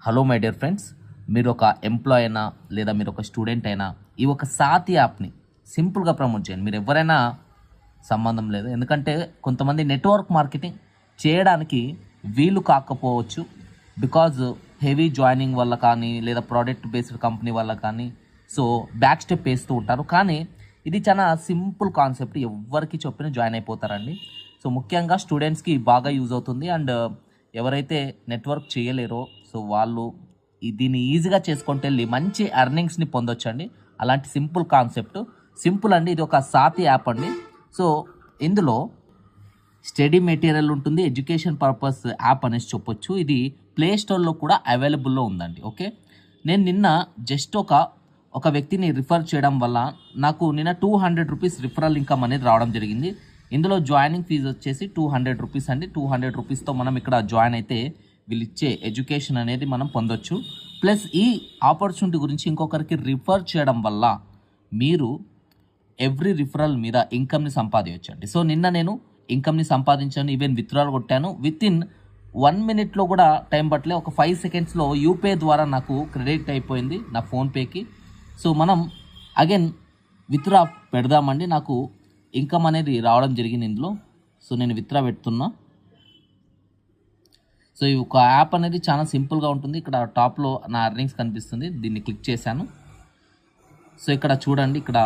Hello my dear friends, మీరు ఒక employee అయినా లేదా మీరు ఒక స్టూడెంట్ అయినా ఈ ఒక సాతి యాప్ని సింపుల్గా ప్రమోట్ చేయండి. మీరు ఎవరైనా సంబంధం లేదు, ఎందుకంటే కొంతమంది నెట్వర్క్ మార్కెటింగ్ చేయడానికి వీలు కాకపోవచ్చు. బికాజ్ హెవీ జాయినింగ్ వల్ల కానీ లేదా ప్రోడక్ట్ బేస్డ్ కంపెనీ వల్ల కానీ సో బ్యాక్ స్టెప్ వేస్తూ ఉంటారు. కానీ ఇది చాలా సింపుల్ కాన్సెప్ట్, ఎవరికి చెప్పిన జాయిన్ అయిపోతారండి. సో ముఖ్యంగా స్టూడెంట్స్కి బాగా యూజ్ అవుతుంది. అండ్ ఎవరైతే నెట్వర్క్ చేయలేరో సో వాళ్ళు దీన్ని ఈజీగా చేసుకుంటూ వెళ్ళి మంచి ఎర్నింగ్స్ని పొందొచ్చండి. అలాంటి సింపుల్ కాన్సెప్ట్, సింపుల్ అండి. ఇది ఒక సాతి యాప్ అండి. సో ఇందులో స్టడీ మెటీరియల్ ఉంటుంది, ఎడ్యుకేషన్ పర్పస్ యాప్ అనేసి చెప్పొచ్చు. ఇది ప్లే స్టోర్లో కూడా అవైలబుల్లో ఉందండి. ఓకే, నేను నిన్న జస్ట్ ఒక వ్యక్తిని రిఫర్ చేయడం వల్ల నాకు నిన్న 200 రూపీస్ రిఫరల్ ఇన్కమ్ అనేది రావడం జరిగింది. ఇందులో జాయినింగ్ ఫీజు వచ్చేసి 200 రూపీస్ అండి. 200 రూపీస్తో మనం ఇక్కడ జాయిన్ అయితే వీళ్ళు ఇచ్చే ఎడ్యుకేషన్ అనేది మనం పొందొచ్చు. ప్లస్ ఈ ఆపర్చునిటీ గురించి ఇంకొకరికి రిఫర్ చేయడం వల్ల మీరు ఎవ్రీ రిఫరల్ మీద ఇన్కమ్ని సంపాదించండి. సో నిన్న నేను ఇన్కమ్ని సంపాదించాను, ఈవెన్ విత్డ్రాల్ కొట్టాను. విత్ ఇన్ 1 మినిట్లో కూడా టైం పట్టలే, ఒక 5 సెకండ్స్లో యూపీఐ ద్వారా నాకు క్రెడిట్ అయిపోయింది నా ఫోన్పేకి. సో మనం అగైన్ విత్డ్రా పెడదామండి. నాకు ఇన్కమ్ అనేది రావడం జరిగింది ఇందులో. సో నేను విత్డ్రా పెడుతున్నా. సో ఈ ఒక యాప్ అనేది చాలా సింపుల్గా ఉంటుంది. ఇక్కడ టాప్లో నా ఎర్నింగ్స్ కనిపిస్తుంది, దీన్ని క్లిక్ చేశాను. సో ఇక్కడ చూడండి, ఇక్కడ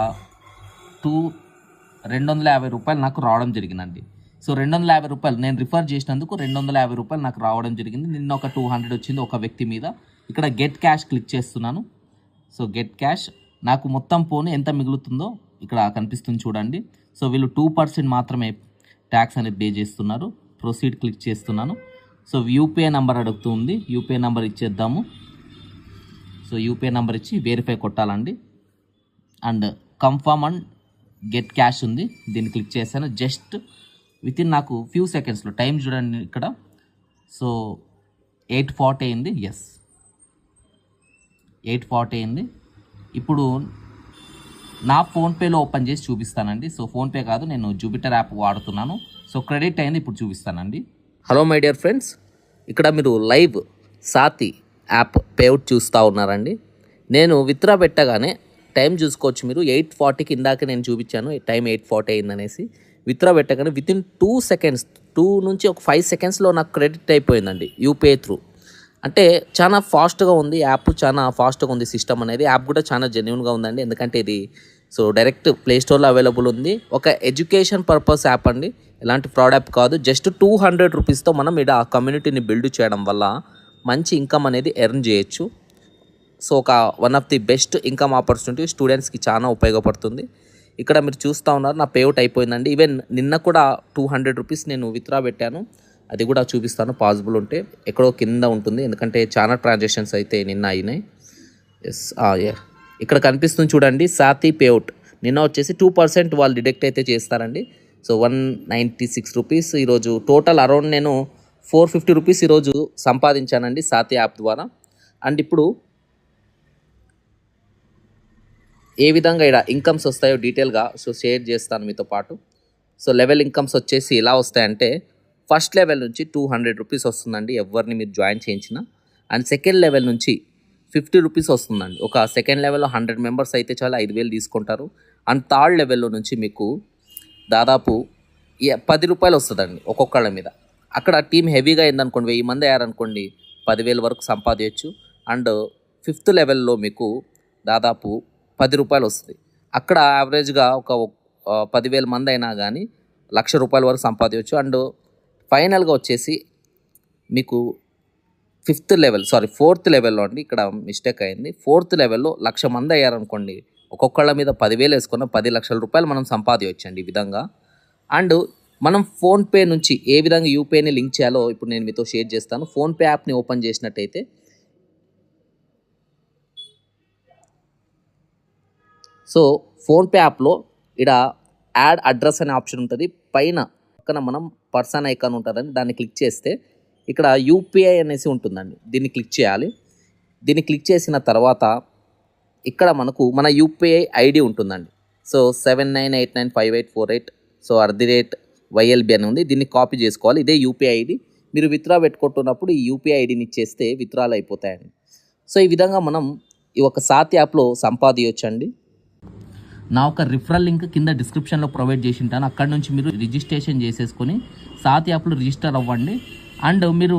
250 రూపాయలు నాకు రావడం జరిగిందండి. సో 250 రూపాయలు నేను రిఫర్ చేసినందుకు 250 రూపాయలు నాకు రావడం జరిగింది. నిన్న ఒక 200 వచ్చింది ఒక వ్యక్తి మీద. ఇక్కడ గెట్ క్యాష్ క్లిక్ చేస్తున్నాను. సో గెట్ క్యాష్ నాకు మొత్తం పోను ఎంత మిగులుతుందో ఇక్కడ కనిపిస్తుంది చూడండి. సో వీళ్ళు 2% మాత్రమే ట్యాక్స్ అనేది పే చేస్తున్నారు. ప్రొసీడ్ క్లిక్ చేస్తున్నాను. సో యూపీఐ నెంబర్ అడుగుతుంది, యూపీఐ నెంబర్ ఇచ్చేద్దాము. సో యూపీఐ నెంబర్ ఇచ్చి వెరిఫై కొట్టాలండి. And confirm and get cash ఉంది, దీన్ని క్లిక్ చేశాను. జస్ట్ విత్ ఇన్ నాకు ఫ్యూ సెకండ్స్లో, టైం చూడండి ఇక్కడ. సో 8:40 అయింది. ఎస్, 8:40 అయింది. ఇప్పుడు నా ఫోన్పేలో ఓపెన్ చేసి చూపిస్తానండి. సో ఫోన్పే కాదు, నేను జూపిటర్ యాప్ వాడుతున్నాను. సో క్రెడిట్ అయింది, ఇప్పుడు చూపిస్తానండి. హలో మై డియర్ ఫ్రెండ్స్, ఇక్కడ మీరు లైవ్ సాతి యాప్ పేఅవుట్ చూస్తూ ఉన్నారండి. నేను విత్డ్రా పెట్టగానే టైం చూసుకోవచ్చు మీరు. 8:40కి ఇందాక నేను చూపించాను టైం 8:40 అయిందనేసి. విత్డ్రా పెట్టగానే విత్ ఇన్ 2 సెకండ్స్, 2 నుంచి ఒక 5 సెకండ్స్లో నాకు క్రెడిట్ అయిపోయిందండి యూపీఐ త్రూ. అంటే చాలా ఫాస్ట్గా ఉంది యాప్, చాలా ఫాస్ట్గా ఉంది సిస్టమ్ అనేది. యాప్ కూడా చాలా జెన్యూన్గా ఉందండి, ఎందుకంటే ఇది సో డైరెక్ట్ ప్లే స్టోర్లో అవైలబుల్ ఉంది. ఒక ఎడ్యుకేషన్ పర్పస్ యాప్ అండి, ఎలాంటి ఫ్రాడ్ యాప్ కాదు. జస్ట్ 200 రూపీస్తో మనం ఇక్కడ ఆ కమ్యూనిటీని బిల్డ్ చేయడం వల్ల మంచి ఇన్కమ్ అనేది ఎర్న్ చేయొచ్చు. సో ఒక one of the best income opportunity, స్టూడెంట్స్కి చాలా ఉపయోగపడుతుంది. ఇక్కడ మీరు చూస్తూ ఉన్నారు నా పేఅవుట్ అయిపోయిందండి. ఈవెన్ నిన్న కూడా 200 రూపీస్ నేను విత్డ్రా పెట్టాను, అది కూడా చూపిస్తాను పాసిబుల్ ఉంటే. ఎక్కడో కింద ఉంటుంది, ఎందుకంటే చాలా ట్రాన్సాక్షన్స్ అయితే నిన్న అయినాయి. ఎస్, ఇక్కడ కనిపిస్తుంది చూడండి సాతి పేఅవుట్. నిన్న వచ్చేసి 2% వాళ్ళు డిడక్ట్ అయితే చేస్తారండి. సో 196 రూపీస్ ఈరోజు టోటల్ అరౌండ్ నేను 450 రూపీస్ ఈరోజు సంపాదించానండి సాతి యాప్ ద్వారా. అండ్ ఇప్పుడు ఏ విధంగా ఇక్కడ ఇన్కమ్స్ వస్తాయో డీటెయిల్గా సో షేర్ చేస్తాను మీతో పాటు. సో లెవెల్ ఇన్కమ్స్ వచ్చేసి ఎలా వస్తాయంటే, ఫస్ట్ లెవెల్ నుంచి 200 రూపీస్ వస్తుందండి ఎవరిని మీరు జాయిన్ చేయించిన. అండ్ సెకండ్ లెవెల్ నుంచి 50 రూపీస్ వస్తుందండి. ఒక సెకండ్ లెవెల్లో 100 మెంబర్స్ అయితే చాలా 5,000 తీసుకుంటారు. అండ్ థర్డ్ లెవెల్లో నుంచి మీకు దాదాపు 10 రూపాయలు వస్తుందండి ఒక్కొక్కళ్ళ మీద. అక్కడ టీం హెవీగా అయిందనుకోండి, 1000 మంది అయ్యారనుకోండి, 10,000 వరకు సంపాదించవచ్చు. అండ్ ఫిఫ్త్ లెవెల్లో మీకు దాదాపు 10 రూపాయలు వస్తుంది. అక్కడ యావరేజ్గా ఒక 10,000 మంది అయినా కానీ 1,00,000 రూపాయల వరకు సంపాదించవచ్చు. అండ్ ఫైనల్గా వచ్చేసి మీకు ఫోర్త్ లెవెల్లో అండి, ఇక్కడ మిస్టేక్ అయింది. ఫోర్త్ లెవెల్లో 1,00,000 మంది అయ్యారనుకోండి, ఒక్కొక్కళ్ళ మీద 10,000 వేసుకున్న 10 లక్షల రూపాయలు మనం సంపాదించండి ఈ విధంగా. అండ్ మనం ఫోన్పే నుంచి ఏ విధంగా యూపీఐని లింక్ చేయాలో ఇప్పుడు నేను మీతో షేర్ చేస్తాను. ఫోన్పే యాప్ని ఓపెన్ చేసినట్టయితే సో ఫోన్పే యాప్లో ఇక్కడ యాడ్ అడ్రస్ అనే ఆప్షన్ ఉంటుంది. పక్కన మనం పర్సన్ ఐకాన్ ఉంటుందండి, దాన్ని క్లిక్ చేస్తే ఇక్కడ యూపీఐ అనేసి ఉంటుందండి, దీన్ని క్లిక్ చేయాలి. దీన్ని క్లిక్ చేసిన తర్వాత ఇక్కడ మనకు మన యూపీఐ ఐడి ఉంటుందండి. సో 79895848 సో @ YLB అని ఉంది, దీన్ని కాపీ చేసుకోవాలి. ఇదే యూపీఐ ఐడి. మీరు విత్డ్రా పెట్టుకుంటున్నప్పుడు ఈ యూపీఐ ఐడిని ఇచ్చేస్తే విత్డ్రాలు అయిపోతాయండి. సో ఈ విధంగా మనం ఈ ఒక సాత్ యాప్లో సంపాదించండి. నా ఒక రిఫరల్ లింక్ కింద డిస్క్రిప్షన్లో ప్రొవైడ్ చేసి ఉంటాను. అక్కడ నుంచి మీరు రిజిస్ట్రేషన్ చేసేసుకొని సాత్ యాప్లో రిజిస్టర్ అవ్వండి. అండ్ మీరు